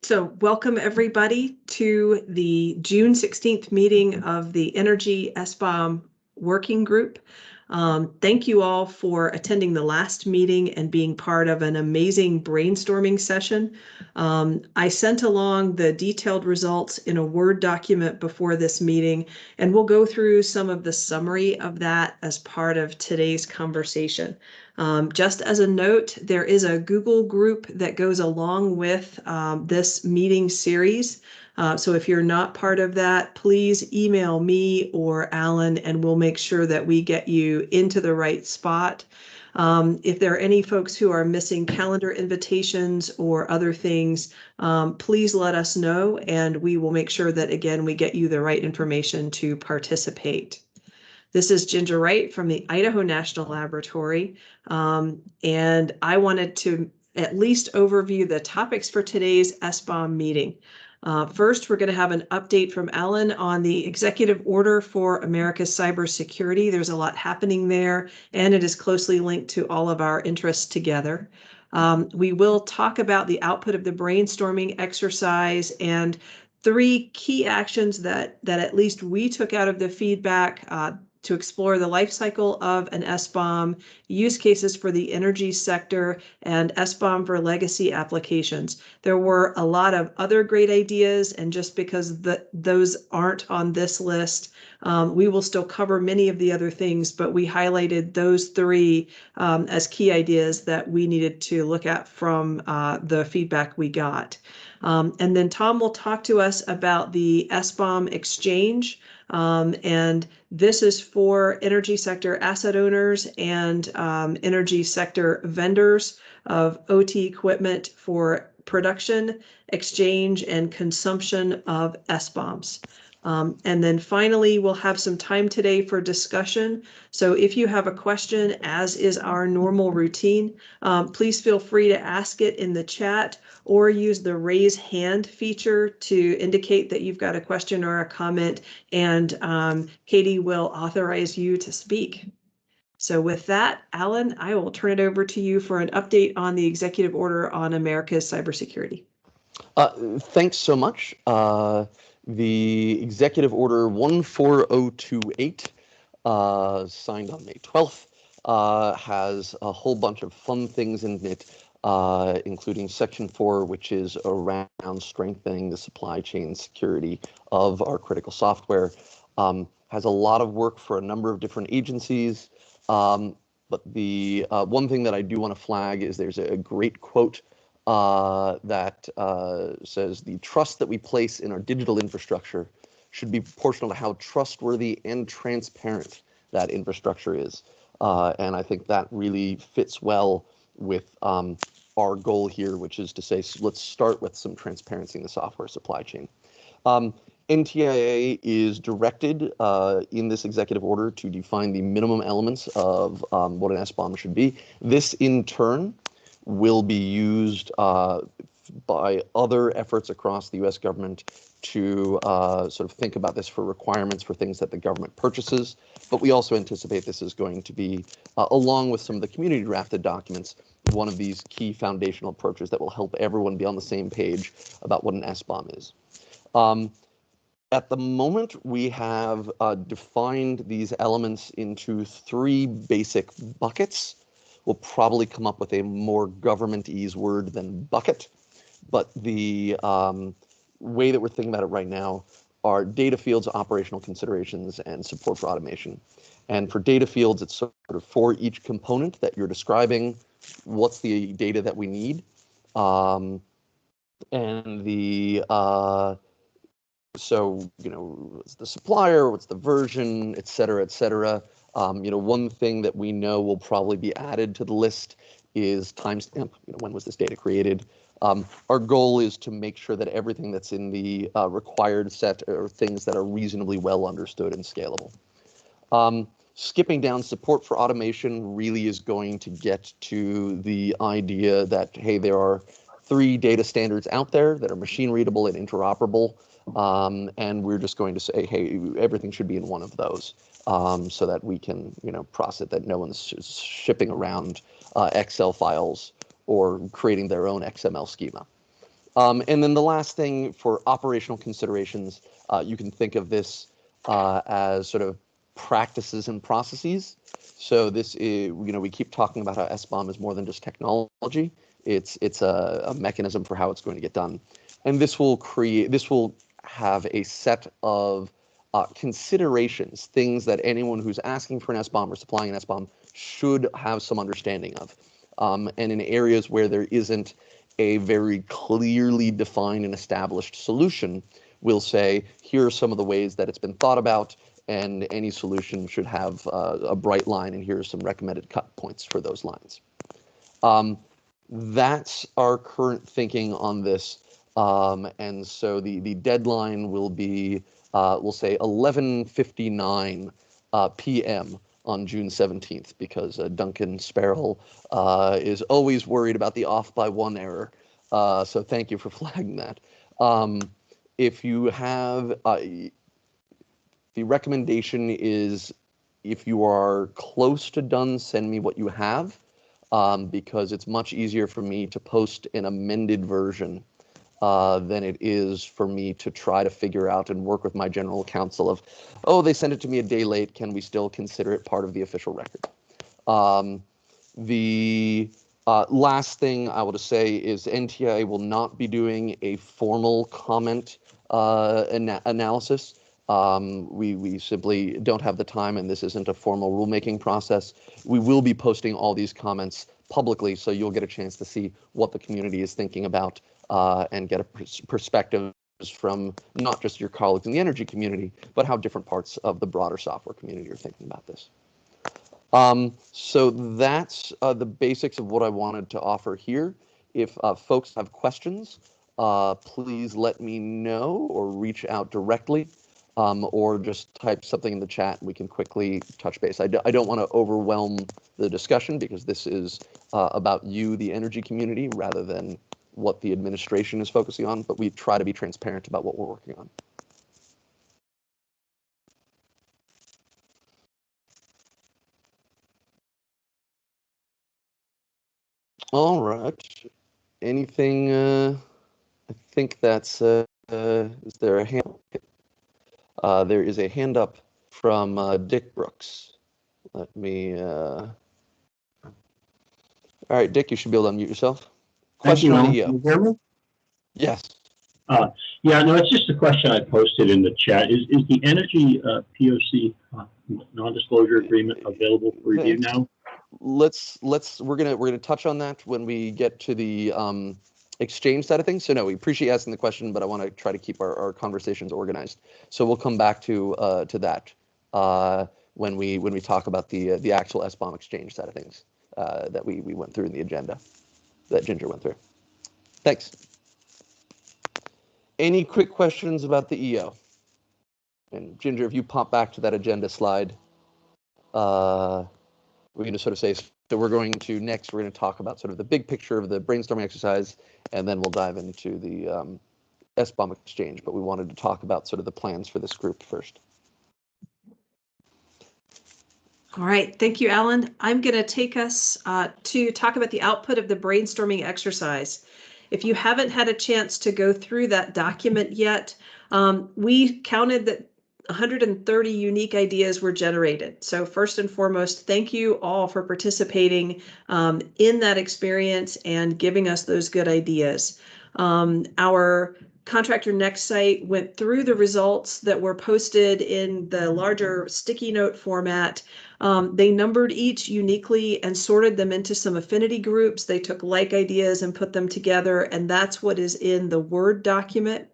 So welcome everybody to the June 16th meeting of the Energy SBOM Working Group. Thank you all for attending the last meeting and being part of an amazing brainstorming session. I sent along the detailed results in a Word document before this meeting, and we'll go through some of the summary of that as part of today's conversation. Just as a note, there is a Google group that goes along with this meeting series. So if you're not part of that, please email me or Alan, and we'll make sure that we get you into the right spot. If there are any folks who are missing calendar invitations or other things, please let us know, and we will make sure that, again, we get you the right information to participate. This is Ginger Wright from the Idaho National Laboratory, and I wanted to at least overview the topics for today's SBOM meeting. First, we're going to have an update from Alan on the executive order for America's cybersecurity. There's a lot happening there, and it is closely linked to all of our interests together. We will talk about the output of the brainstorming exercise and three key actions that at least we took out of the feedback to explore the life cycle of an SBOM, use cases for the energy sector, and SBOM for legacy applications. There were a lot of other great ideas, and just because those aren't on this list, we will still cover many of the other things, but we highlighted those three as key ideas that we needed to look at from the feedback we got. And then Tom will talk to us about the SBOM exchange. And this is for energy sector asset owners and energy sector vendors of OT equipment for production, exchange, and consumption of SBOMs. And then finally, we'll have some time today for discussion. So if you have a question, as is our normal routine, please feel free to ask it in the chat or use the raise hand feature to indicate that you've got a question or a comment, and Katie will authorize you to speak. So with that, Alan, I will turn it over to you for an update on the executive order on America's cybersecurity. Thanks so much. The Executive Order 14028, signed on May 12th, has a whole bunch of fun things in it, including Section 4, which is around strengthening the supply chain security of our critical software. Has a lot of work for a number of different agencies, but the one thing that I do want to flag is there's a great quote that says, "The trust that we place in our digital infrastructure should be proportional to how trustworthy and transparent that infrastructure is." And I think that really fits well with our goal here, which is to say, let's start with some transparency in the software supply chain. NTIA is directed in this executive order to define the minimum elements of what an SBOM should be. This, in turn, will be used by other efforts across the U.S. government to sort of think about this for requirements for things that the government purchases. But we also anticipate this is going to be, along with some of the community drafted documents, one of these key foundational approaches that will help everyone be on the same page about what an SBOM is. At the moment, we have defined these elements into three basic buckets. We'll probably come up with a more government-ese word than bucket, but the way that we're thinking about it right now are data fields, operational considerations, and support for automation. And for data fields, it's sort of for each component that you're describing, what's the data that we need, and the so, you know, what's the supplier, what's the version, et cetera, et cetera. You know, one thing that we know will probably be added to the list is timestamp. You know, when was this data created? Our goal is to make sure that everything that's in the required set are things that are reasonably well understood and scalable. Skipping down, support for automation really is going to get to the idea that, hey, there are 3 data standards out there that are machine readable and interoperable. And we're just going to say, hey, everything should be in one of those, so that we can, you know, process that no one's shipping around Excel files or creating their own XML schema. And then the last thing for operational considerations, you can think of this as sort of practices and processes. So this is, we keep talking about how SBOM is more than just technology. It's a mechanism for how it's going to get done. And this will have a set of considerations, things that anyone who's asking for an SBOM or supplying an SBOM should have some understanding of. And in areas where there isn't a very clearly defined and established solution, we'll say, here are some of the ways that it's been thought about, and any solution should have a bright line, and here are some recommended cut points for those lines. That's our current thinking on this. And so the deadline will be, we'll say 11:59 p.m. on June 17th, because Duncan Sparrow is always worried about the off by one error. So thank you for flagging that. If you have, the recommendation is, if you are close to done, send me what you have, because it's much easier for me to post an amended version than it is for me to try to figure out and work with my general counsel of, oh, they sent it to me a day late, can we still consider it part of the official record? The last thing I will just say is NTI will not be doing a formal comment analysis. We simply don't have the time, and this isn't a formal rulemaking process. We will be posting all these comments publicly, so you'll get a chance to see what the community is thinking about and get a perspective from not just your colleagues in the energy community, but how different parts of the broader software community are thinking about this. So that's the basics of what I wanted to offer here. If folks have questions, please let me know or reach out directly, or just type something in the chat and we can quickly touch base. I don't want to overwhelm the discussion, because this is about you, the energy community, rather than what the administration is focusing on, but we try to be transparent about what we're working on. All right. Anything? I think that's. Is there a hand? There is a hand up from Dick Brooks. Let me. All right, Dick, you should be able to unmute yourself. Question on the EO. Can you hear me? Yes. Yeah, no, it's just a question I posted in the chat. Is the energy POC non-disclosure agreement available for review now? We're gonna touch on that when we get to the exchange side of things. So no, we appreciate you asking the question, but I want to try to keep our conversations organized. So we'll come back to that when we talk about the actual SBOM exchange side of things that we went through in the agenda that Ginger went through. Thanks. Any quick questions about the EO? And Ginger, if you pop back to that agenda slide, we're going to sort of say, so we're going to talk about sort of the big picture of the brainstorming exercise, and then we'll dive into the SBOM exchange, but we wanted to talk about sort of the plans for this group first. All right, thank you, Alan. I'm going to take us to talk about the output of the brainstorming exercise. If you haven't had a chance to go through that document yet, we counted that 130 unique ideas were generated. So first and foremost, thank you all for participating in that experience and giving us those good ideas. Our Contractor Next site went through the results that were posted in the larger sticky note format. They numbered each uniquely and sorted them into some affinity groups. They took like ideas and put them together, and that's what is in the Word document.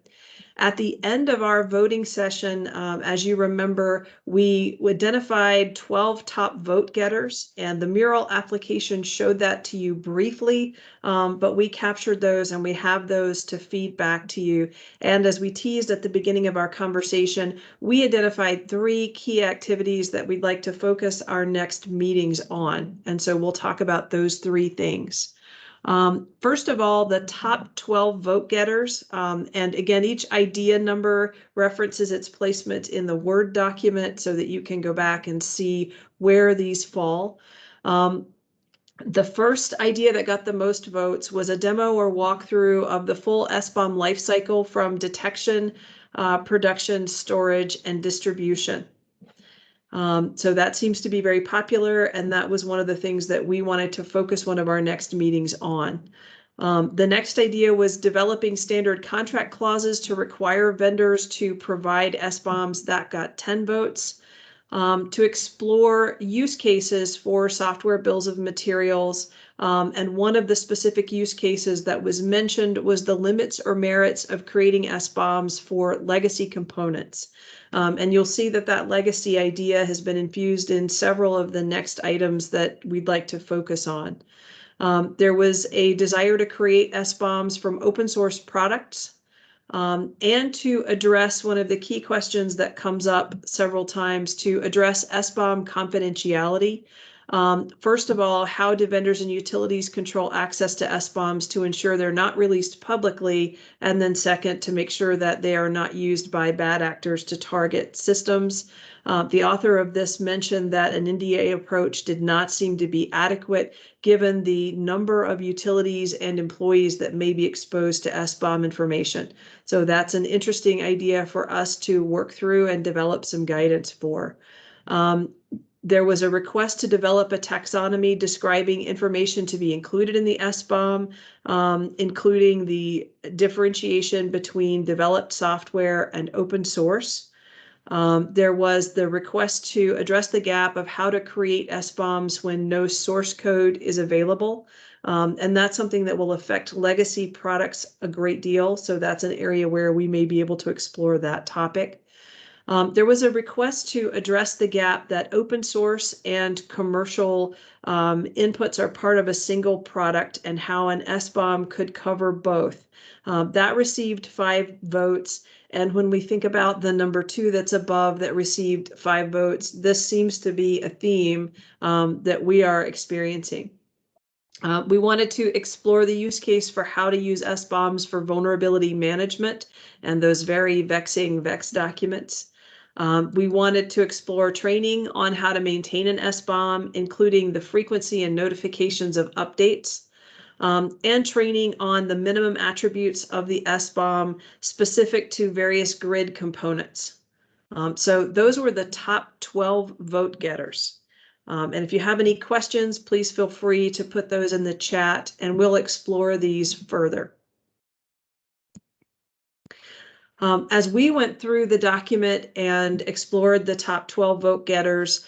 At the end of our voting session, as you remember, we identified 12 top vote getters, and the mural application showed that to you briefly, but we captured those and we have those to feed back to you. And as we teased at the beginning of our conversation, we identified 3 key activities that we'd like to focus our next meetings on. And so we'll talk about those 3 things. First of all, the top 12 vote getters, and again, each idea number references its placement in the Word document so that you can go back and see where these fall. The first idea that got the most votes was a demo or walkthrough of the full SBOM lifecycle from detection, production, storage, and distribution. So that seems to be very popular, and that was one of the things that we wanted to focus one of our next meetings on. The next idea was developing standard contract clauses to require vendors to provide SBOMs. That got 10 votes. To explore use cases for software bills of materials. And one of the specific use cases that was mentioned was the limits or merits of creating SBOMs for legacy components. And you'll see that that legacy idea has been infused in several of the next items that we'd like to focus on. There was a desire to create SBOMs from open source products. And to address one of the key questions that comes up several times, to address SBOM confidentiality. First of all, how do vendors and utilities control access to SBOMs to ensure they're not released publicly? And then second, to make sure that they are not used by bad actors to target systems. The author of this mentioned that an NDA approach did not seem to be adequate given the number of utilities and employees that may be exposed to SBOM information. So that's an interesting idea for us to work through and develop some guidance for. There was a request to develop a taxonomy describing information to be included in the SBOM, including the differentiation between developed software and open source. There was the request to address the gap of how to create SBOMs when no source code is available. And that's something that will affect legacy products a great deal. So that's an area where we may be able to explore that topic. There was a request to address the gap that open source and commercial inputs are part of a single product and how an SBOM could cover both. That received 5 votes. And when we think about the number 2 that's above that received 5 votes, this seems to be a theme that we are experiencing. We wanted to explore the use case for how to use SBOMs for vulnerability management and those very vexing VEX documents. We wanted to explore training on how to maintain an SBOM, including the frequency and notifications of updates, and training on the minimum attributes of the SBOM specific to various grid components. So those were the top 12 vote getters. And if you have any questions, please feel free to put those in the chat and we'll explore these further. As we went through the document and explored the top 12 vote getters,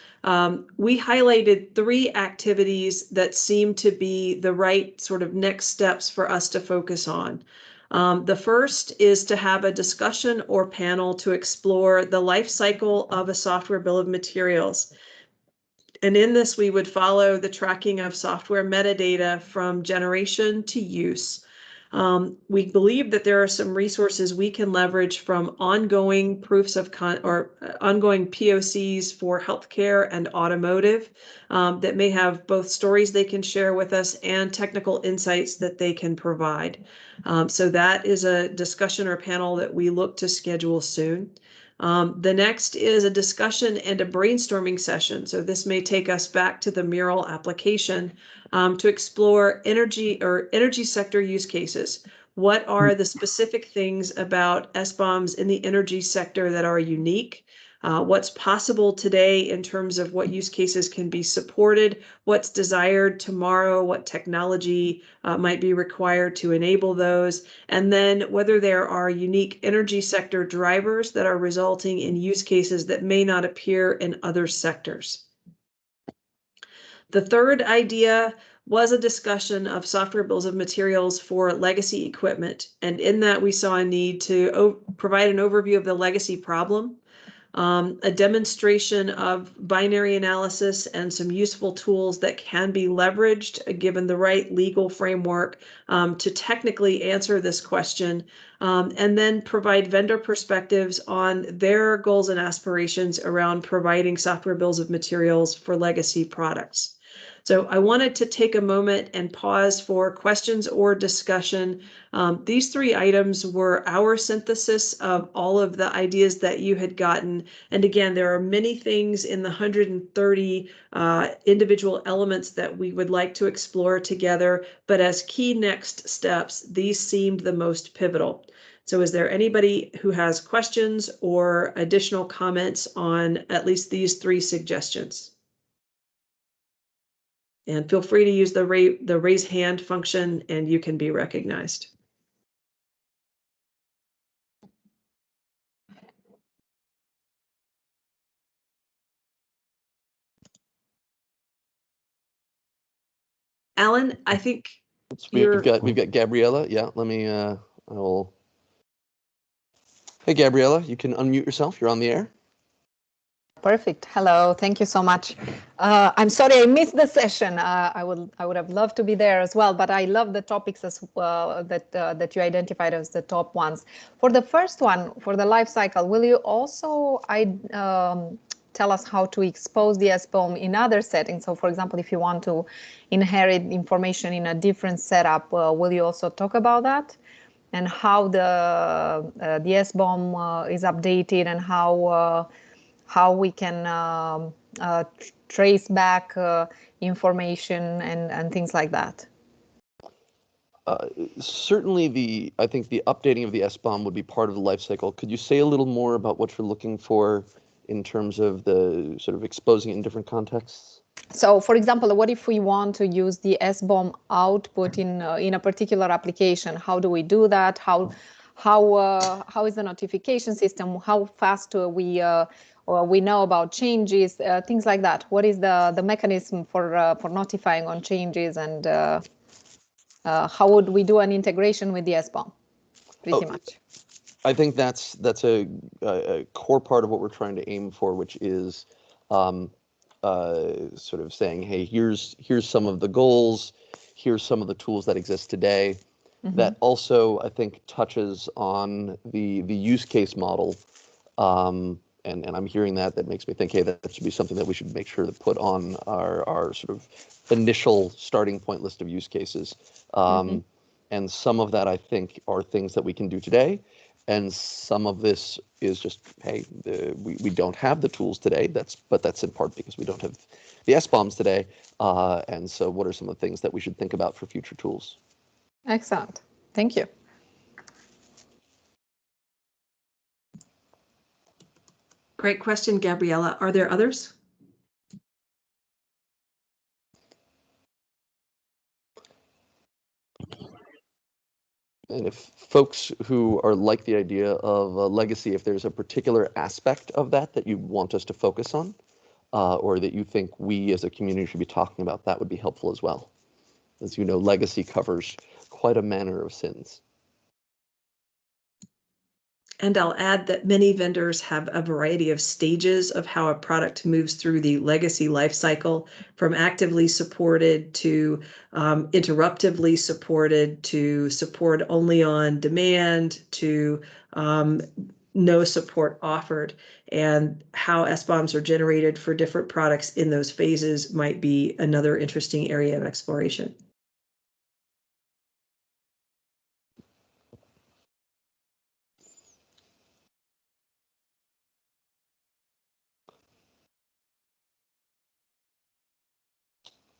we highlighted 3 activities that seem to be the right sort of next steps for us to focus on. The first is to have a discussion or panel to explore the life cycle of a software bill of materials. And in this, we would follow the tracking of software metadata from generation to use. We believe that there are some resources we can leverage from ongoing proofs of ongoing POCs for healthcare and automotive that may have both stories they can share with us and technical insights that they can provide. So that is a discussion or panel that we look to schedule soon. The next is a discussion and a brainstorming session. So this may take us back to the Mural application to explore energy sector use cases. What are the specific things about SBOMs in the energy sector that are unique? What's possible today in terms of what use cases can be supported, what's desired tomorrow, what technology might be required to enable those, and then whether there are unique energy sector drivers that are resulting in use cases that may not appear in other sectors. The third idea was a discussion of software bills of materials for legacy equipment. And in that, we saw a need to provide an overview of the legacy problem, a demonstration of binary analysis and some useful tools that can be leveraged given the right legal framework to technically answer this question, and then provide vendor perspectives on their goals and aspirations around providing software bills of materials for legacy products. So I wanted to take a moment and pause for questions or discussion. These three items were our synthesis of all of the ideas that you had gotten. And again, there are many things in the 130 individual elements that we would like to explore together, but as key next steps, these seemed the most pivotal. So is there anybody who has questions or additional comments on at least these three suggestions? And feel free to use the raise hand function and you can be recognized. Alan, I think we've got Gabriella. Yeah, let me I will. Hey Gabriella, you can unmute yourself. You're on the air. Perfect. Hello. Thank you so much. I'm sorry I missed the session. I would have loved to be there as well, but I love the topics as well that you identified as the top ones. For the first one, for the life cycle, will you also tell us how to expose the SBOM in other settings? So, for example, if you want to inherit information in a different setup, will you also talk about that? And how the SBOM is updated and how we can trace back information and things like that. Certainly, I think the updating of the SBOM would be part of the life cycle. Could you say a little more about what you're looking for in terms of the sort of exposing it in different contexts? So, for example, what if we want to use the SBOM output in a particular application? How do we do that? How is the notification system? How fast we know about changes? Things like that. What is the mechanism for notifying on changes, and how would we do an integration with the SBOM? Pretty much. I think that's a core part of what we're trying to aim for, which is sort of saying, hey, here's some of the goals, here's some of the tools that exist today. Mm-hmm. That also, I think, touches on the use case model. And I'm hearing that makes me think, hey, that should be something that we should make sure to put on our sort of initial starting point list of use cases. Mm-hmm. And some of that, I think, are things that we can do today. And some of this is just, hey, we don't have the tools today. But that's in part because we don't have the SBOMs today. And so what are some of the things that we should think about for future tools? Excellent. Thank you. Great question, Gabriella. Are there others? And if folks who are like the idea of legacy, if there's a particular aspect of that you want us to focus on, or that you think we as a community should be talking about, that would be helpful as well. As you know, legacy covers quite a manner of sins. And I'll add that many vendors have a variety of stages of how a product moves through the legacy lifecycle, from actively supported to interruptively supported to support only on demand to no support offered. And how SBOMs are generated for different products in those phases might be another interesting area of exploration.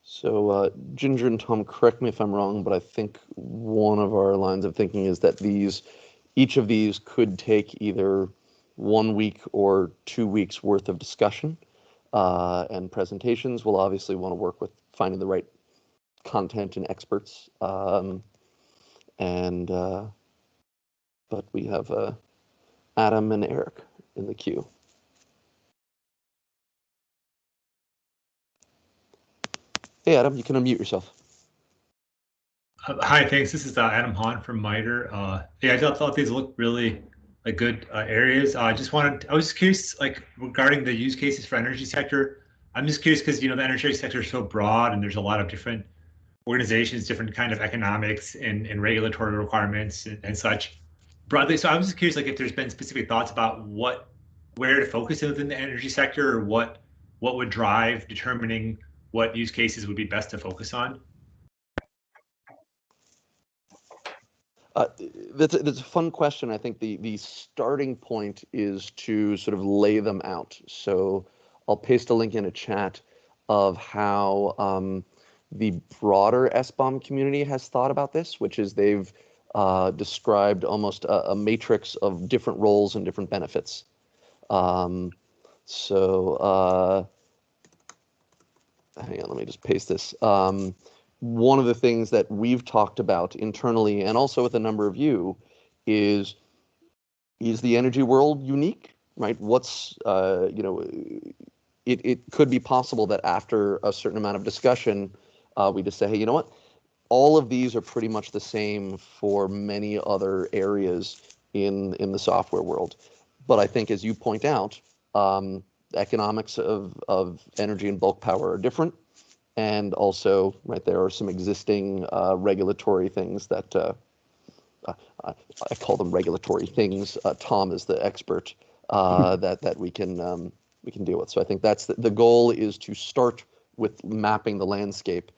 So Ginger and Tom, correct me if I'm wrong, but I think one of our lines of thinking is that each of these could take either 1 week or 2 weeks worth of discussion and presentations. We'll obviously want to work with finding the right content and experts. But we have Adam and Eric in the queue. Hey, Adam, you can unmute yourself. Hi, thanks. This is Adam Hahn from MITRE. Yeah, I thought these looked really like good areas. I was curious, like regarding the use cases for energy sector. I'm just curious because, you know, the energy sector is so broad and there's a lot of different organizations, different kind of economics and regulatory requirements and such broadly. So I was just curious, like if there's been specific thoughts about where to focus within the energy sector, or what would drive determining what use cases would be best to focus on? That's a fun question. I think the starting point is to sort of lay them out. So I'll paste a link in a chat of how the broader SBOM community has thought about this, which is they've described almost a matrix of different roles and different benefits. Hang on, let me just paste this. One of the things that we've talked about internally and also with a number of you is the energy world unique, right? What's, it could be possible that after a certain amount of discussion, we just say, hey, you know what? All of these are pretty much the same for many other areas in the software world. But I think, as you point out, the economics of energy and bulk power are different. And also, right, there are some existing regulatory things that I call them regulatory things. Tom is the expert that we can deal with. So I think that's the goal, is to start with mapping the landscape,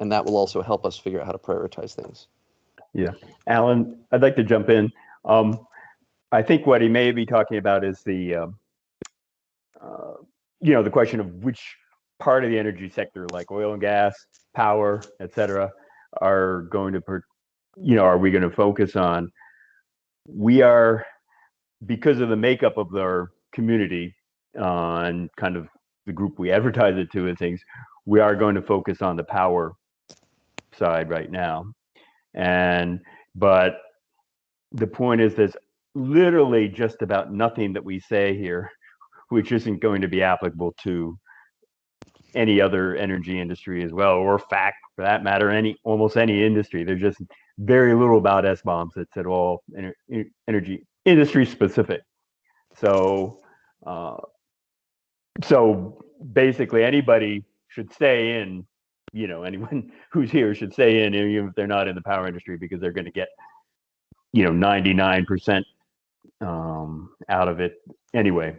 and that will also help us figure out how to prioritize things. Yeah, Alan, I'd like to jump in. I think what he may be talking about is the the question of which part of the energy sector, like oil and gas, power, et cetera, are going to, are we going to focus on? We are, because of the makeup of our community and kind of the group we advertise it to and things, we are going to focus on the power side right now. But the point is, there's literally just about nothing that we say here which isn't going to be applicable to any other energy industry as well, or fact for that matter, almost any industry. There's just very little about SBOMs that's at all energy industry specific. So basically anybody should stay in, anyone who's here should stay in, even if they're not in the power industry, because they're going to get 99% out of it anyway.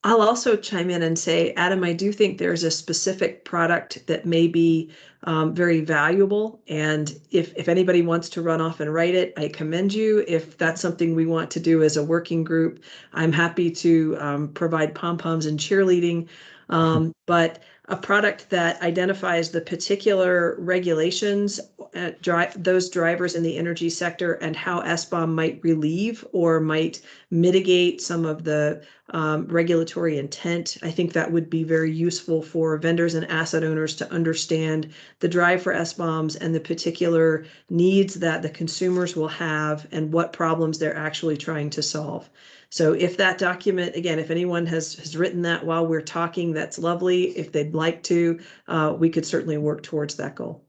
I'll also chime in and say, Adam, I do think there's a specific product that may be very valuable. And if anybody wants to run off and write it, I commend you. If that's something we want to do as a working group, I'm happy to provide pom-poms and cheerleading. But a product that identifies the particular regulations, those drivers in the energy sector, and how SBOM might relieve or might mitigate some of the regulatory intent. I think that would be very useful for vendors and asset owners to understand the drive for SBOMs and the particular needs that the consumers will have and what problems they're actually trying to solve. So if that document, again, if anyone has written that while we're talking, that's lovely. If they'd like to, we could certainly work towards that goal.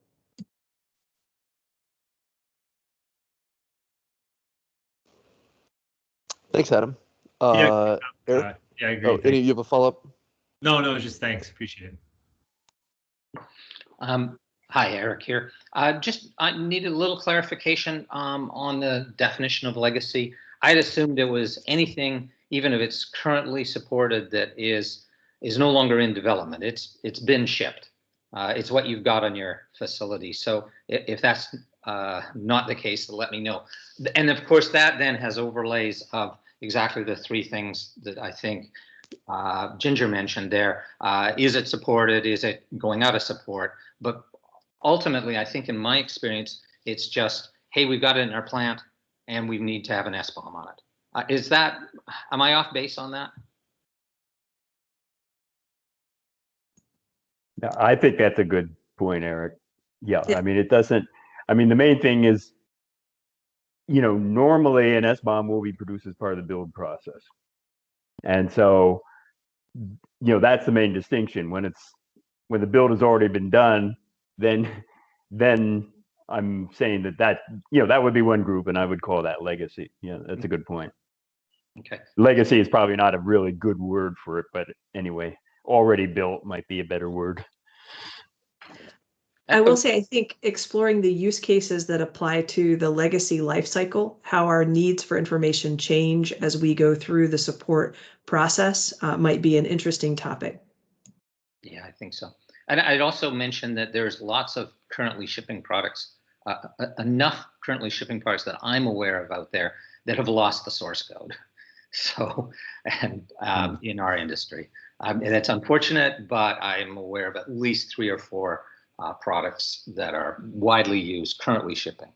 Thanks, Adam. Yeah, Eric? yeah, I agree. You have a follow-up? No, just thanks. Appreciate it. Hi, Eric here. I needed a little clarification on the definition of legacy. I'd assumed it was anything, even if it's currently supported, that is no longer in development. It's been shipped. It's what you've got on your facility. So if that's not the case, let me know. And of course, that then has overlays of exactly the three things that I think Ginger mentioned there. Is it supported? Is it going out of support? But ultimately, I think in my experience, it's just, hey, we've got it in our plant and we need to have an SBOM on it. Am I off base on that? Yeah, I think that's a good point, Eric. Yeah. I mean, the main thing is, normally an SBOM will be produced as part of the build process. And so, that's the main distinction. When the build has already been done, then I'm saying that would be one group, and I would call that legacy. Yeah, that's a good point. Okay. Legacy is probably not a really good word for it, but anyway, already built might be a better word. I will say, I think exploring the use cases that apply to the legacy lifecycle, how our needs for information change as we go through the support process, might be an interesting topic. Yeah, I think so. And I'd also mention that there's lots of currently shipping products, enough currently shipping products that I'm aware of out there that have lost the source code. So, and in our industry, and it's unfortunate, but I'm aware of at least 3 or 4 products that are widely used, currently shipping,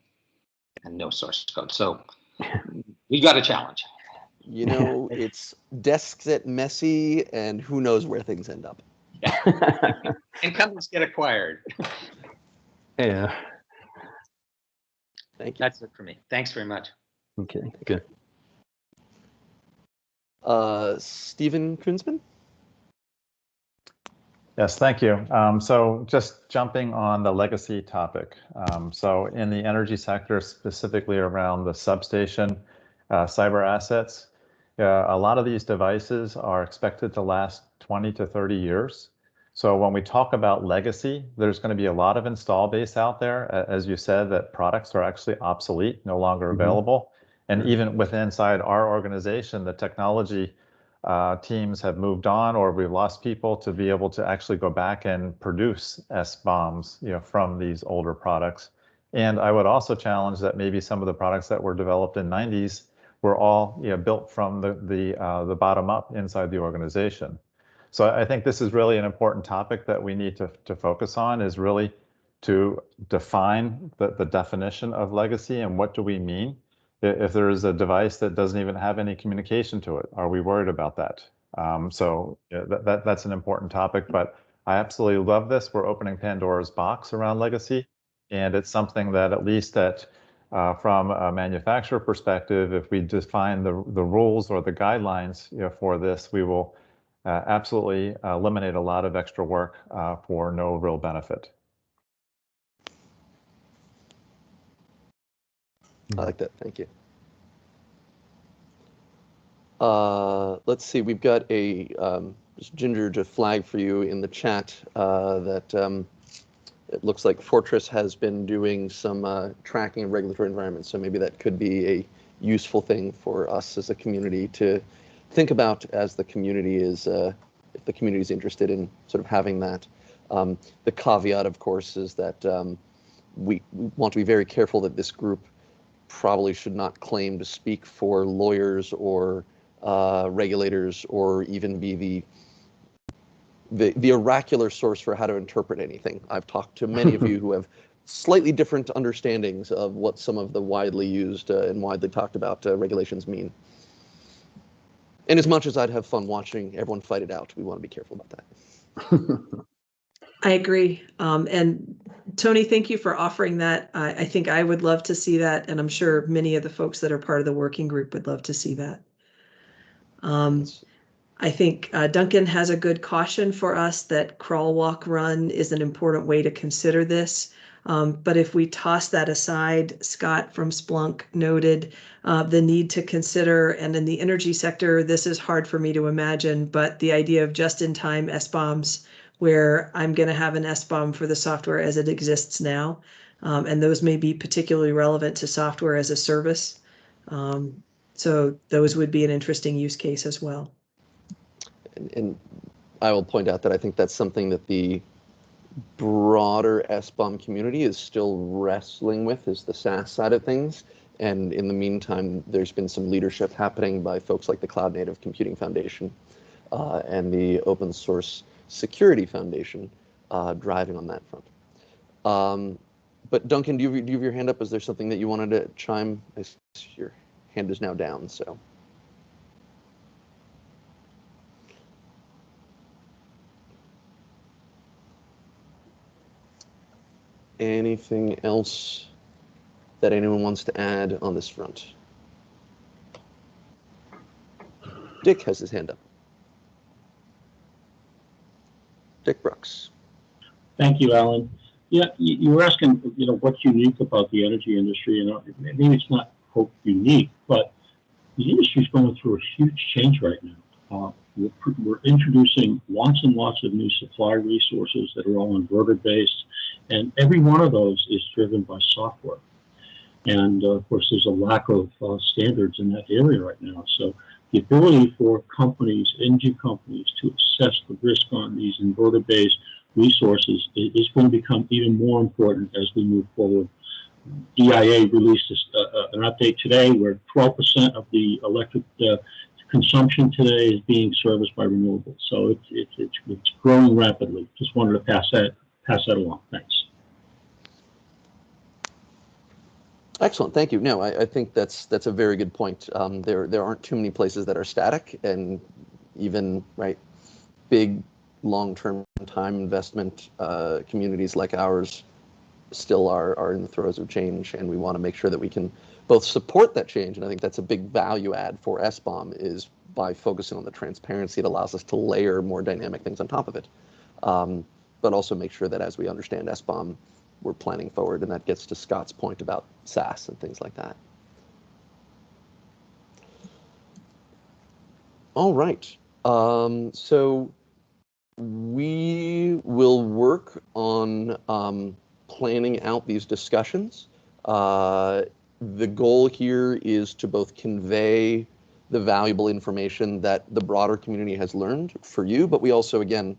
and no source code. So we got a challenge. You know, it's desks get messy, and who knows where things end up. Yeah. And companies get acquired. Yeah. Thank you. That's it for me. Thanks very much. Okay, good. Stephen Kunzman? Yes, thank you. So just jumping on the legacy topic. So in the energy sector, specifically around the substation cyber assets, a lot of these devices are expected to last 20 to 30 years. So when we talk about legacy, there's going to be a lot of install base out there, as you said, that products are actually obsolete, no longer available. And even within inside our organization, the technology teams have moved on, or we've lost people to be able to actually go back and produce SBOMs, from these older products. And I would also challenge that maybe some of the products that were developed in '90s were all built from the bottom up inside the organization. So I think this is really an important topic that we need to focus on, is really to define the definition of legacy and what do we mean. If there is a device that doesn't even have any communication to it, are we worried about that? So that's an important topic, but I absolutely love this. We're opening Pandora's box around legacy, and it's something that at least from a manufacturer perspective, if we define the rules or the guidelines for this, we will absolutely eliminate a lot of extra work for no real benefit. I like that. Thank you. Let's see. We've got a Ginger to flag for you in the chat that it looks like Fortress has been doing some tracking of regulatory environments. So maybe that could be a useful thing for us as a community to think about, as the community is, if the community is interested in sort of having that. The caveat, of course, is that we want to be very careful that this group probably should not claim to speak for lawyers or regulators, or even be the oracular source for how to interpret anything. I've talked to many of you who have slightly different understandings of what some of the widely used and widely talked about regulations mean. And as much as I'd have fun watching everyone fight it out, we want to be careful about that. I agree. And Tony, thank you for offering that. I think I would love to see that, and I'm sure many of the folks that are part of the working group would love to see that. I think Duncan has a good caution for us that crawl, walk, run is an important way to consider this. But if we toss that aside, Scott from Splunk noted the need to consider, and in the energy sector, this is hard for me to imagine, but the idea of just-in-time SBOMs, where I'm going to have an SBOM for the software as it exists now, and those may be particularly relevant to software as a service. So those would be an interesting use case as well. And I will point out that I think that's something that the broader SBOM community is still wrestling with, is the SaaS side of things. And in the meantime, there's been some leadership happening by folks like the Cloud Native Computing Foundation and the Open Source Security Foundation driving on that front. But Duncan, do you have your hand up? Is there something that you wanted to chime? Your hand is now down, so. Anything else that anyone wants to add on this front? Dick has his hand up. Dick Brooks. Thank you, Alan. Yeah, you were asking, what's unique about the energy industry, and maybe it's not, quote, unique, but the industry is going through a huge change right now. We're introducing lots and lots of new supply resources that are all inverter-based, and every one of those is driven by software. And of course, there's a lack of standards in that area right now. So the ability for companies, energy companies, to assess the risk on these inverter-based resources is going to become even more important as we move forward. EIA released an update today where 12% of the electric consumption today is being serviced by renewables. So it's growing rapidly. Just wanted to pass that along. Thanks. Excellent, thank you. No, I think that's a very good point. There aren't too many places that are static, and even big long-term time investment communities like ours still are in the throes of change, and we want to make sure that we can both support that change, and I think that's a big value add for SBOM, is by focusing on the transparency, it allows us to layer more dynamic things on top of it, but also make sure that as we understand SBOM, we're planning forward, and that gets to Scott's point about SaaS and things like that. All right, so we will work on planning out these discussions. The goal here is to both convey the valuable information that the broader community has learned for you, but we also, again,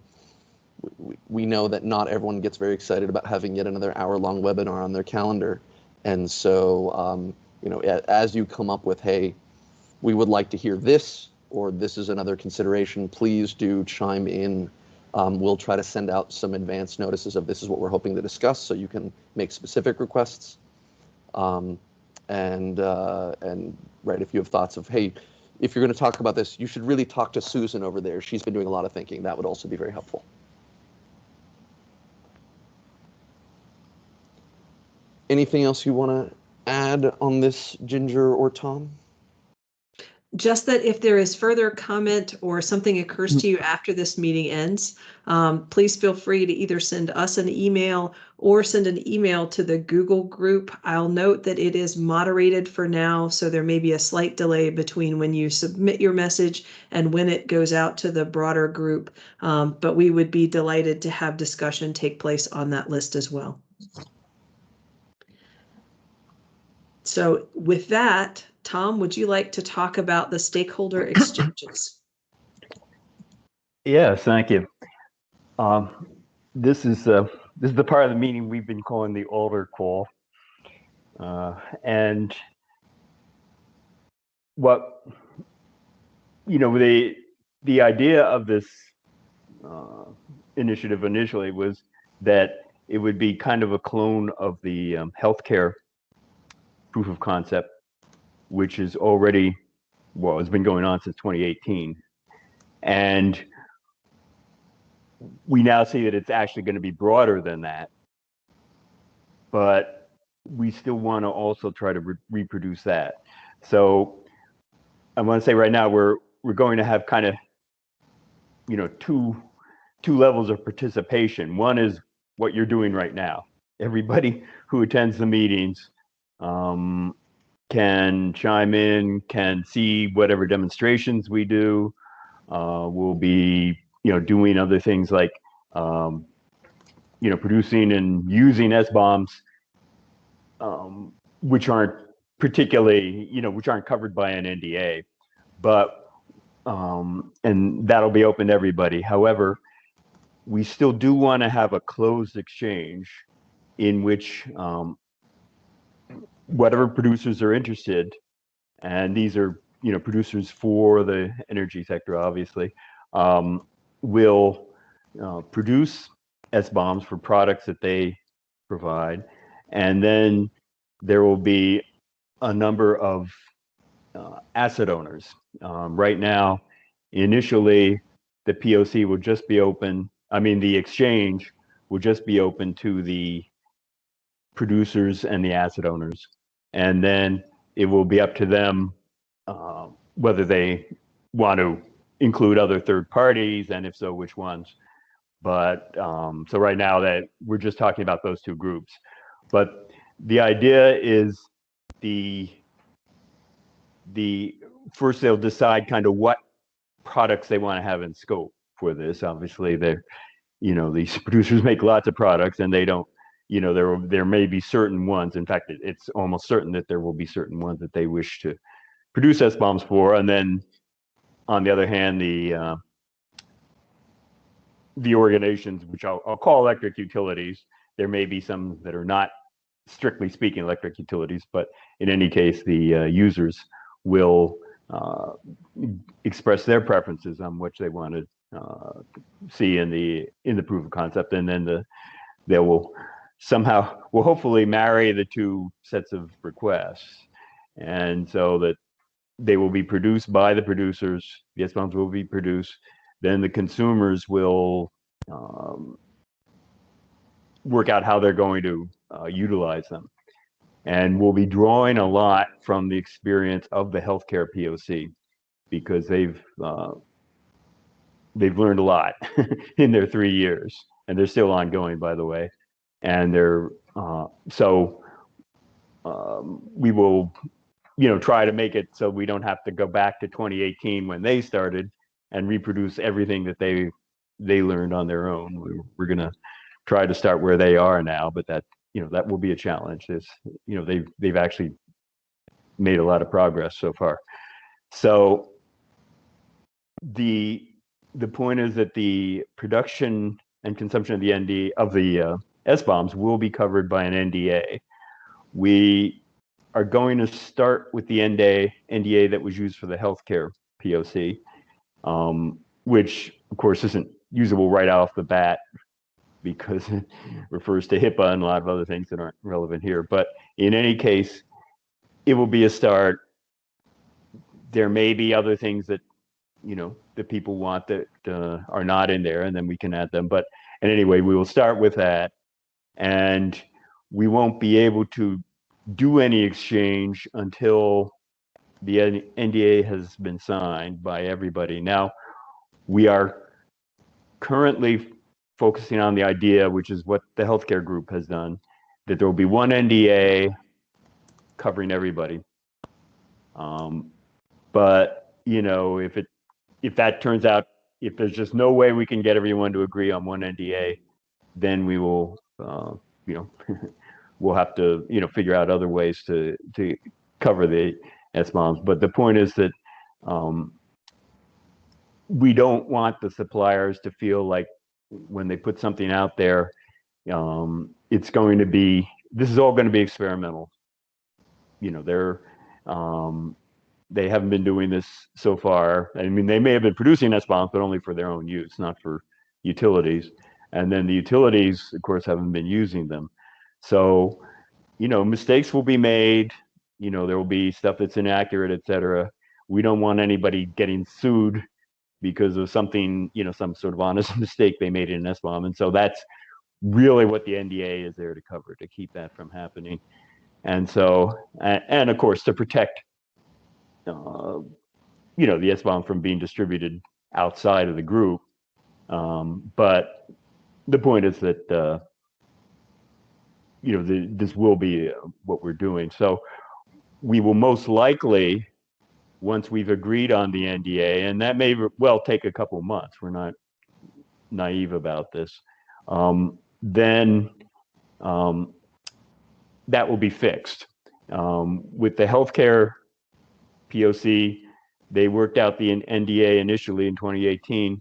we know that not everyone gets very excited about having yet another hour-long webinar on their calendar. And so, as you come up with, hey, we would like to hear this, or this is another consideration, please do chime in. We'll try to send out some advance notices of this is what we're hoping to discuss, so you can make specific requests. And if you have thoughts of, hey, if you're going to talk about this, you should really talk to Susan over there. She's been doing a lot of thinking. That would also be very helpful. Anything else you want to add on this, Ginger or Tom? Just that if there is further comment or something occurs to you after this meeting ends, please feel free to either send us an email or send an email to the Google group. I'll note that it is moderated for now, so there may be a slight delay between when you submit your message and when it goes out to the broader group. But we would be delighted to have discussion take place on that list as well. So with that, Tom, would you like to talk about the stakeholder exchanges? Yes, thank you. This is the part of the meeting we've been calling the altar call, and what the idea of this initiative initially was that it would be kind of a clone of the healthcare proof of concept, which is already, well, it's been going on since 2018. And we now see that it's actually going to be broader than that. But we still want to also try to reproduce that. So I want to say right now we're going to have kind of, two levels of participation. One is what you're doing right now. Everybody who attends the meetings can chime in, can see whatever demonstrations we do. We'll be, doing other things like, producing and using SBOMs, which aren't particularly, which aren't covered by an NDA, but, and that'll be open to everybody. However, we still do want to have a closed exchange in which whatever producers are interested, and these are producers for the energy sector, obviously, will produce SBOMs for products that they provide, and then there will be a number of asset owners. Right now, initially, the POC will just be open. I mean, the exchange will just be open to the producers and the asset owners, and then it will be up to them whether they want to include other third parties, and if so, which ones. But so right now that we're just talking about those two groups, but the idea is the first they'll decide kind of what products they want to have in scope for this. Obviously, they're these producers make lots of products, and they don't there may be certain ones. In fact, it's almost certain that there will be certain ones that they wish to produce SBOMs for. And then on the other hand, the organizations, which I'll call electric utilities, there may be some that are not strictly speaking electric utilities, but in any case, the users will express their preferences on which they want to see in the proof of concept, and then they will hopefully marry the two sets of requests, and so that they will be produced by the producers. The SBOMs will be produced. Then the consumers will work out how they're going to utilize them. And we'll be drawing a lot from the experience of the healthcare POC, because they've learned a lot in their 3 years, and they're still ongoing, by the way. And they're we will try to make it so we don't have to go back to 2018 when they started and reproduce everything that they learned on their own. We're going to try to start where they are now, but that will be a challenge. They've actually made a lot of progress so far. So the point is that the production and consumption of the SBOMs will be covered by an NDA. We are going to start with the NDA that was used for the healthcare POC, which of course isn't usable right off the bat because it refers to HIPAA and a lot of other things that aren't relevant here. But in any case, it will be a start. There may be other things that that people want that are not in there, and then we can add them. But anyway, we will start with that, and we won't be able to do any exchange until the NDA has been signed by everybody. Now, we are currently focusing on the idea, which is what the healthcare group has done, that there will be one NDA covering everybody. But if that turns out, if there's just no way we can get everyone to agree on one NDA, then we will, we'll have to, figure out other ways to cover the SBOMs. But the point is that we don't want the suppliers to feel like when they put something out there, it's going to be, this is all going to be experimental. They haven't been doing this so far. I mean, they may have been producing SBOMs, but only for their own use, not for utilities. And then the utilities, of course, haven't been using them. So, mistakes will be made. There will be stuff that's inaccurate, et cetera. We don't want anybody getting sued because of something, some sort of honest mistake they made in an SBOM. And so that's really what the NDA is there to cover, to keep that from happening. And so, and of course, to protect the SBOM from being distributed outside of the group. But the point is that, this will be what we're doing. So we will most likely, once we've agreed on the NDA, and that may well take a couple months, we're not naive about this, then that will be fixed. With the healthcare POC, they worked out the NDA initially in 2018,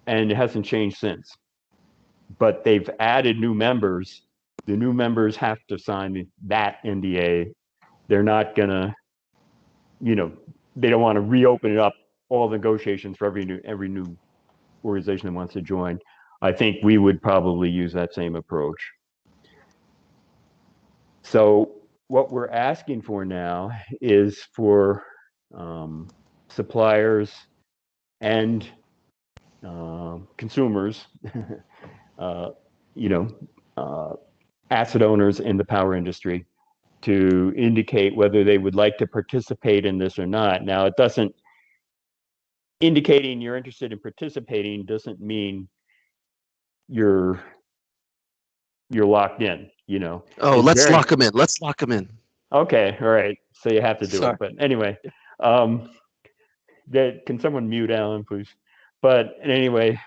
and it hasn't changed since. But they've added new members. The new members have to sign that NDA. They're not gonna, they don't want to reopen it up, all negotiations for every new organization that wants to join. I think we would probably use that same approach. So what we're asking for now is for suppliers and consumers, asset owners in the power industry, to indicate whether they would like to participate in this or not. Now, it doesn't, indicating you're interested in participating doesn't mean you're locked in, Oh, let's lock them in. Let's lock them in. Okay, all right. So you have to do Sorry. it. But anyway, can someone mute Alan, please? But anyway,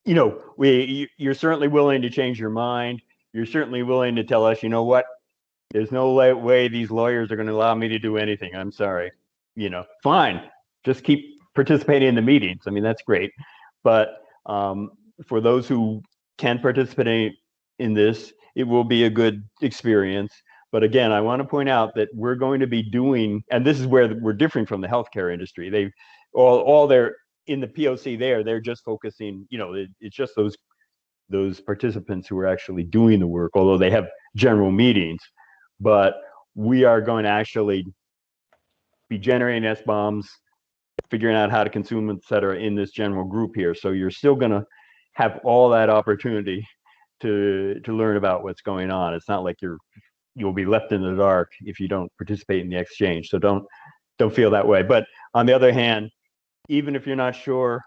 you're certainly willing to change your mind. You're certainly willing to tell us, you know what, there's no way these lawyers are going to allow me to do anything. I'm sorry. Fine. Just keep participating in the meetings. I mean, that's great. But for those who can participate in this, it will be a good experience. But again, I want to point out that we're going to be doing, and this is where we're different from the healthcare industry. They all they're in the POC they're just focusing, it's just those participants who are actually doing the work, although they have general meetings. But we are going to actually be generating SBOMs, figuring out how to consume, et cetera, in this general group here. So you're still going to have all that opportunity to learn about what's going on. It's not like you'll be left in the dark if you don't participate in the exchange. So don't feel that way. But on the other hand, even if you're not sure,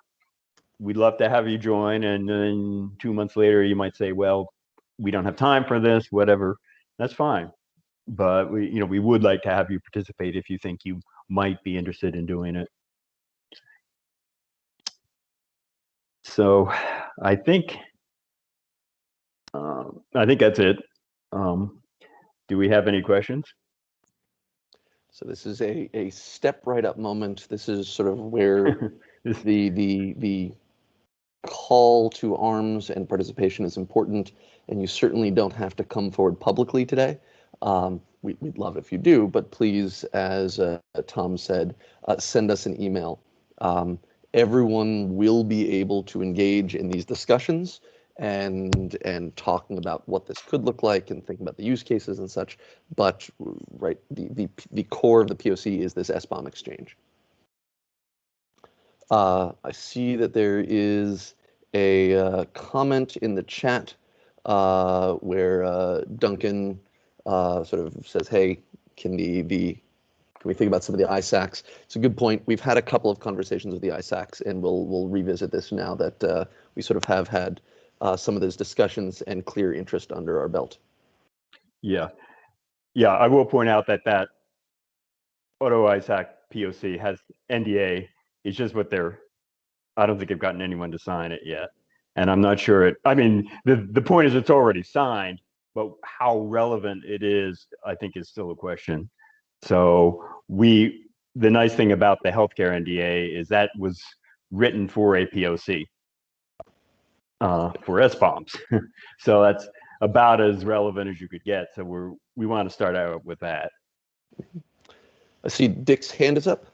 we'd love to have you join. And then 2 months later, you might say, well, we don't have time for this, whatever. That's fine. But we would like to have you participate if you think you might be interested in doing it. So I think that's it. Do we have any questions? So this is a step right up moment. This is sort of where the call to arms and participation is important, and you certainly don't have to come forward publicly today. We'd love it if you do, but please, as Tom said, send us an email. Everyone will be able to engage in these discussions and talking about what this could look like and thinking about the use cases and such. But right, the core of the POC is this SBOM exchange. I see that there is a comment in the chat where Duncan sort of says, "Hey, can we think about some of the ISACs?" It's a good point. We've had a couple of conversations with the ISACs, and we'll revisit this now that we sort of have had some of those discussions and clear interest under our belt. Yeah, I will point out that Auto ISAC POC has NDA. It's just I don't think they've gotten anyone to sign it yet, and I'm not sure the point is it's already signed, but how relevant it is, I think, is still a question. So the nice thing about the healthcare NDA is that was written for a POC for SBOMs. So that's about as relevant as you could get. So we want to start out with that. I see Dick's hand is up.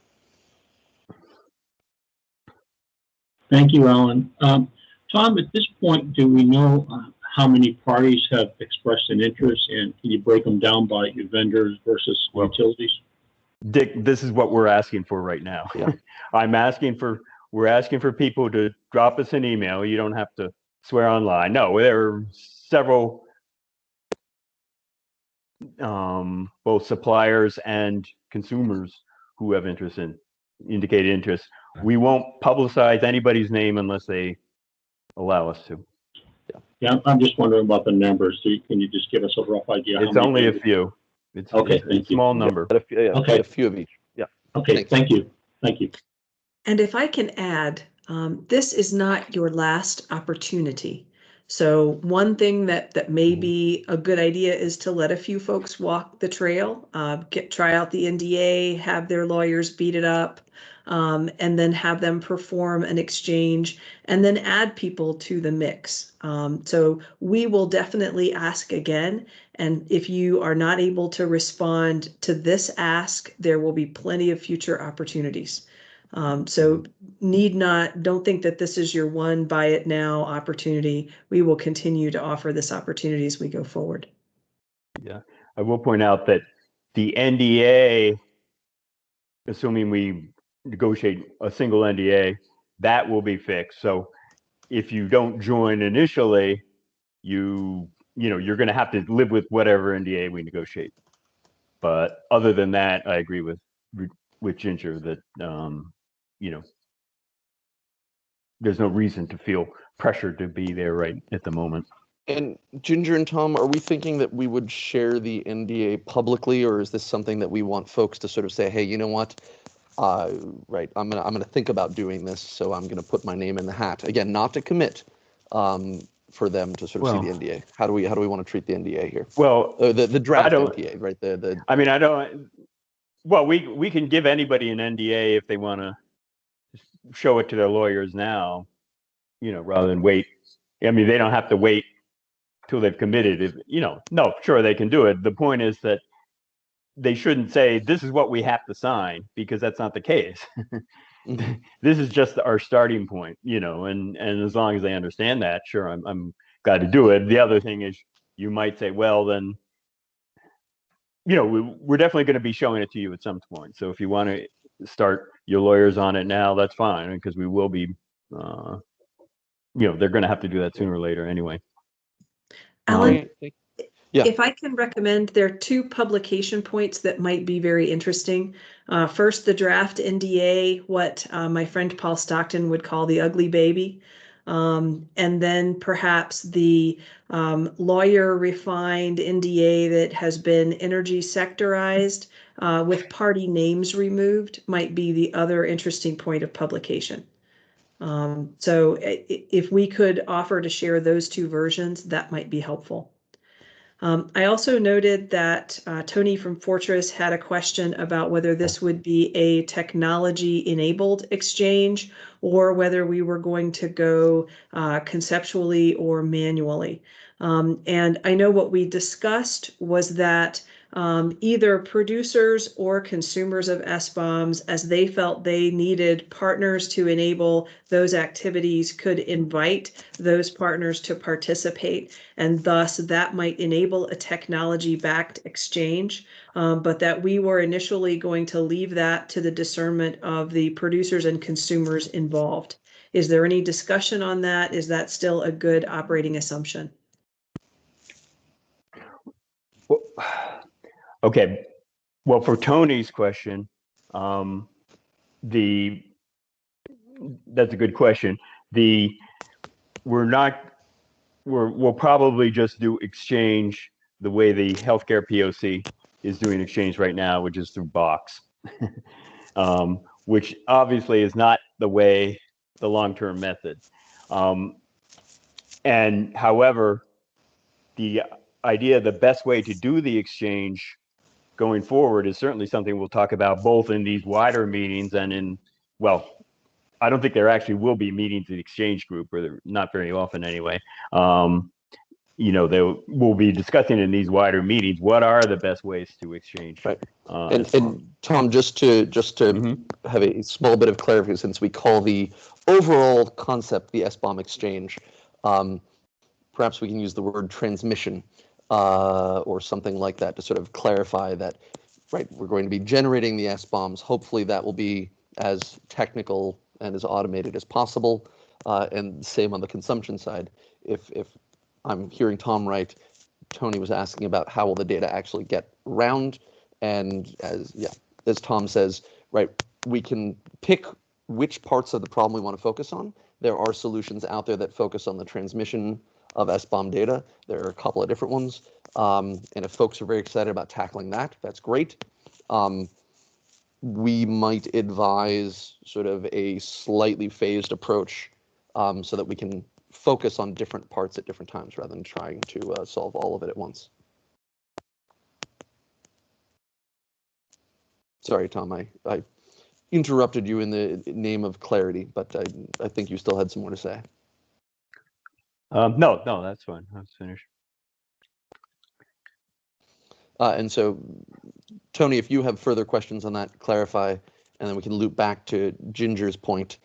Thank you, Alan. Tom, at this point, do we know how many parties have expressed an interest, and can you break them down by your vendors versus utilities? Dick, this is what we're asking for right now. Yeah. We're asking for people to drop us an email. You don't have to swear online. No, there are several both suppliers and consumers who have indicated interest. We won't publicize anybody's name unless they allow us to. Yeah, I'm just wondering about the numbers. Can you just give us a rough idea? It's only a few. It's a small number. Okay. A few of each. Yeah. Okay. Thank you. Thank you. And if I can add, this is not your last opportunity. So one thing that may be a good idea is to let a few folks walk the trail, try out the NDA, have their lawyers beat it up, and then have them perform an exchange, and then add people to the mix. So we will definitely ask again. And if you are not able to respond to this ask, there will be plenty of future opportunities. So don't think that this is your one buy it now opportunity. We will continue to offer this opportunity as we go forward. Yeah, I will point out that the NDA, assuming we negotiate a single NDA, that will be fixed. So if you don't join initially, you're going to have to live with whatever NDA we negotiate. But other than that, I agree with Ginger that there's no reason to feel pressured to be there right at the moment. And Ginger and Tom, are we thinking that we would share the NDA publicly, or is this something that we want folks to sort of say, hey, you know what? Right, I'm gonna think about doing this, so I'm gonna put my name in the hat. Again, not to commit, for them to sort of see the NDA? How do we want to treat the NDA here? Well, the draft NDA, right? I mean, I don't. Well, we can give anybody an NDA if they want to show it to their lawyers now, rather than wait. I mean, they don't have to wait till they've committed. If no, sure they can do it. The point is that they shouldn't say this is what we have to sign, because that's not the case. Mm-hmm. This is just our starting point, and as long as they understand that, sure, I'm glad to do it. The other thing is, you might say, well, then, we're definitely going to be showing it to you at some point. So if you want to start your lawyers on it now, that's fine, because we will be, they're going to have to do that sooner or later anyway. Alan, yeah. If I can recommend, there are 2 publication points that might be very interesting. First, the draft NDA, what my friend Paul Stockton would call the ugly baby. And then perhaps the lawyer refined NDA that has been energy sectorized with party names removed might be the other interesting point of publication. So if we could offer to share those 2 versions, that might be helpful. I also noted that Tony from Fortress had a question about whether this would be a technology-enabled exchange or whether we were going to go conceptually or manually. And I know what we discussed was that either producers or consumers of SBOMs, as they felt they needed partners to enable those activities, could invite those partners to participate, and thus that might enable a technology-backed exchange, but that we were initially going to leave that to the discernment of the producers and consumers involved. Is there any discussion on that? Is that still a good operating assumption? Okay, well, for Tony's question, that's a good question. We'll probably just do exchange the way the healthcare POC is doing exchange right now, which is through Box, which obviously is not the long-term method. And however, the idea, the best way to do the exchange going forward is certainly something we'll talk about both in these wider meetings and I don't think there actually will be meetings in the exchange group, or not very often anyway. We'll be discussing in these wider meetings what are the best ways to exchange. Right. And Tom, just to have a small bit of clarity, since we call the overall concept the SBOM exchange, perhaps we can use the word transmission or something like that to sort of clarify that, right, we're going to be generating the SBOMs. Hopefully that will be as technical and as automated as possible, and same on the consumption side. If I'm hearing Tom right, Tony was asking about how will the data actually get around, and as Tom says, right, we can pick which parts of the problem we want to focus on. There are solutions out there that focus on the transmission of SBOM data. There are a couple of different ones, and if folks are very excited about tackling that, that's great. We might advise sort of a slightly phased approach so that we can focus on different parts at different times rather than trying to solve all of it at once. Sorry, Tom, I interrupted you in the name of clarity, but I think you still had some more to say. No, that's fine. I was finished. And so, Tony, if you have further questions on that, clarify, and then we can loop back to Ginger's point,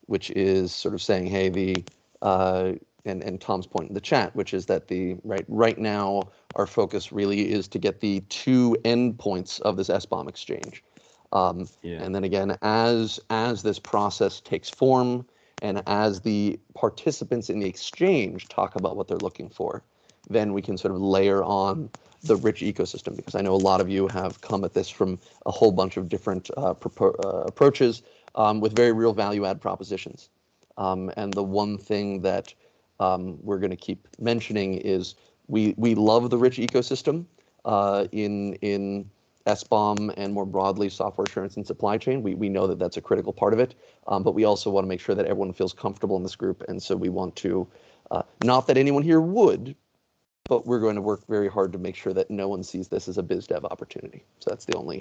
which is sort of saying, hey, and Tom's point in the chat, which is that right now our focus really is to get the 2 endpoints of this SBOM exchange. And then again, as this process takes form, and as the participants in the exchange talk about what they're looking for, then we can sort of layer on the rich ecosystem, because I know a lot of you have come at this from a whole bunch of different approaches with very real value add propositions. And the one thing that we're going to keep mentioning is we love the rich ecosystem in SBOM and more broadly software assurance and supply chain. We know that that's a critical part of it, but we also want to make sure that everyone feels comfortable in this group. And so we want to, not that anyone here would, but we're going to work very hard to make sure that no one sees this as a biz dev opportunity. So that's the only,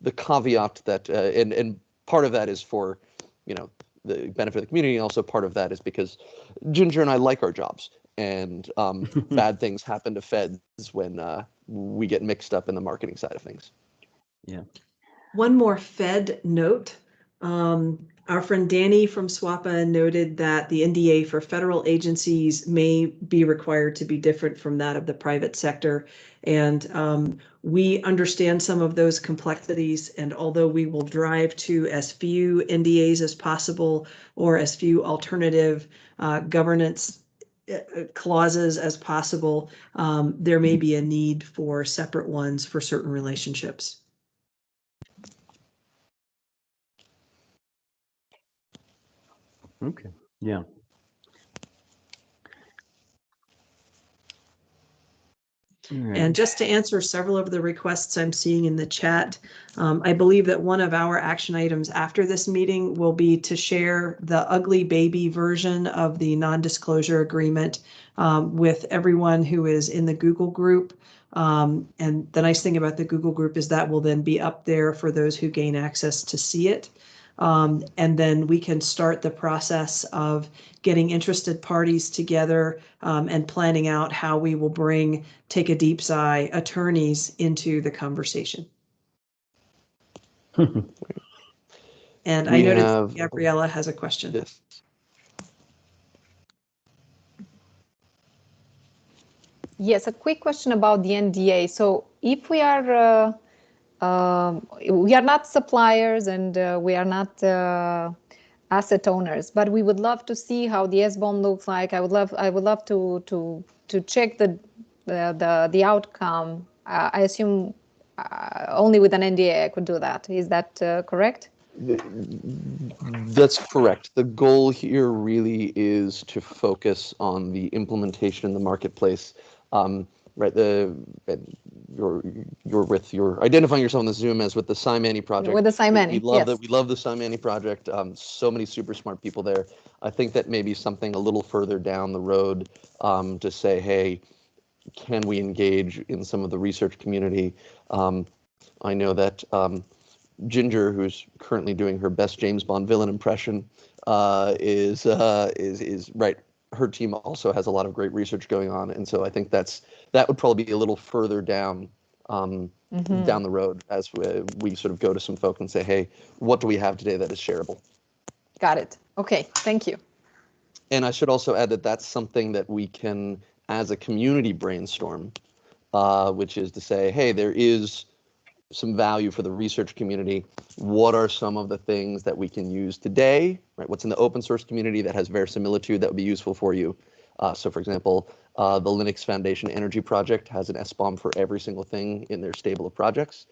the caveat that, and part of that is for, you know, the benefit of the community. And also part of that is because Ginger and I like our jobs, and bad things happen to feds when we get mixed up in the marketing side of things. Yeah. One more Fed note. Our friend Danny from SWAPA noted that the NDA for federal agencies may be required to be different from that of the private sector. And we understand some of those complexities. And although we will drive to as few NDAs as possible or as few alternative governance clauses as possible, there may be a need for separate ones for certain relationships. Okay. Yeah. And just to answer several of the requests I'm seeing in the chat, I believe that one of our action items after this meeting will be to share the ugly baby version of the non-disclosure agreement with everyone who is in the Google group. And the nice thing about the Google group is that will then be up there for those who gain access to see it. And then we can start the process of getting interested parties together and planning out how we will bring Take a Deep Sigh attorneys into the conversation. And I noticed Gabriella has a question. Yes. Yes, a quick question about the NDA. So if we are not suppliers and we are not asset owners, but we would love to see how the SBOM looks like. I would love to check the outcome. I assume only with an NDA I could do that. Is that correct? That's correct. The goal here really is to focus on the implementation in the marketplace. Right, you're identifying yourself on the Zoom as with the SciMani project. With the SciMani, we love yes. We love the SciMani project. So many super smart people there. I think that maybe something a little further down the road to say, hey, can we engage in some of the research community? I know that Ginger, who's currently doing her best James Bond villain impression, is right. Her team also has a lot of great research going on, and so I think that would probably be a little further down down the road as we sort of go to some folk and say, hey, what do we have today that is shareable? Got it. Okay, thank you. And I should also add that that's something that we can, as a community, brainstorm, which is to say, hey, there is some value for the research community. What are some of the things that we can use today, right? What's in the open source community that has verisimilitude that would be useful for you? So for example, the Linux Foundation Energy Project has an SBOM for every single thing in their stable of projects.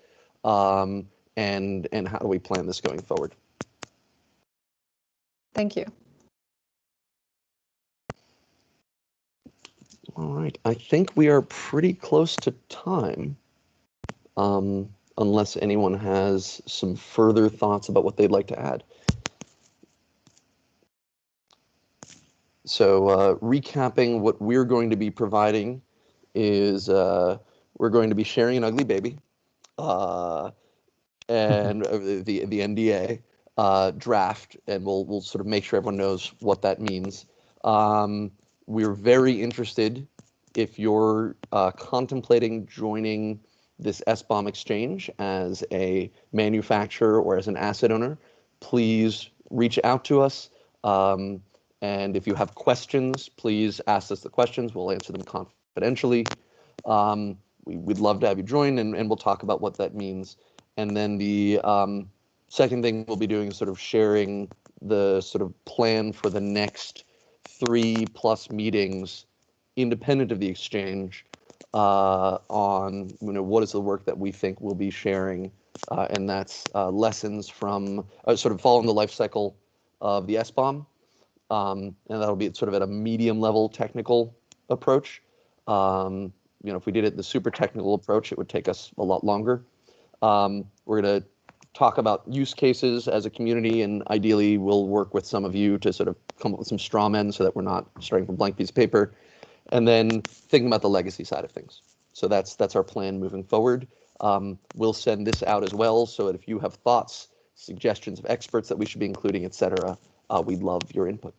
And how do we plan this going forward? Thank you. All right, I think we are pretty close to time. Unless anyone has some further thoughts about what they'd like to add. So recapping what we're going to be providing is we're going to be sharing an ugly baby and the NDA draft, and we'll sort of make sure everyone knows what that means. We're very interested if you're contemplating joining this SBOM exchange as a manufacturer or as an asset owner, please reach out to us. And if you have questions, please ask us the questions. We'll answer them confidentially. We'd love to have you join, and we'll talk about what that means. And then the second thing we'll be doing is sort of sharing the sort of plan for the next 3+ meetings independent of the exchange on what is the work that we think we'll be sharing, and that's lessons from sort of following the life cycle of the SBOM, and that'll be sort of at a medium level technical approach. If we did it the super technical approach, it would take us a lot longer. We're going to talk about use cases as a community, and ideally we'll work with some of you to sort of come up with some straw men so that we're not starting from a blank piece of paper, and then thinking about the legacy side of things. So that's our plan moving forward. We'll send this out as well, so that if you have thoughts, suggestions of experts that we should be including, etc., we'd love your input.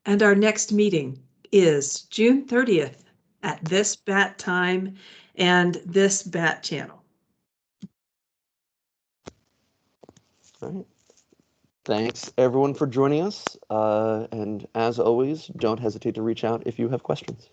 And our next meeting is June 30th at this bat time and this bat channel. All right. Thanks everyone for joining us. And as always, don't hesitate to reach out if you have questions.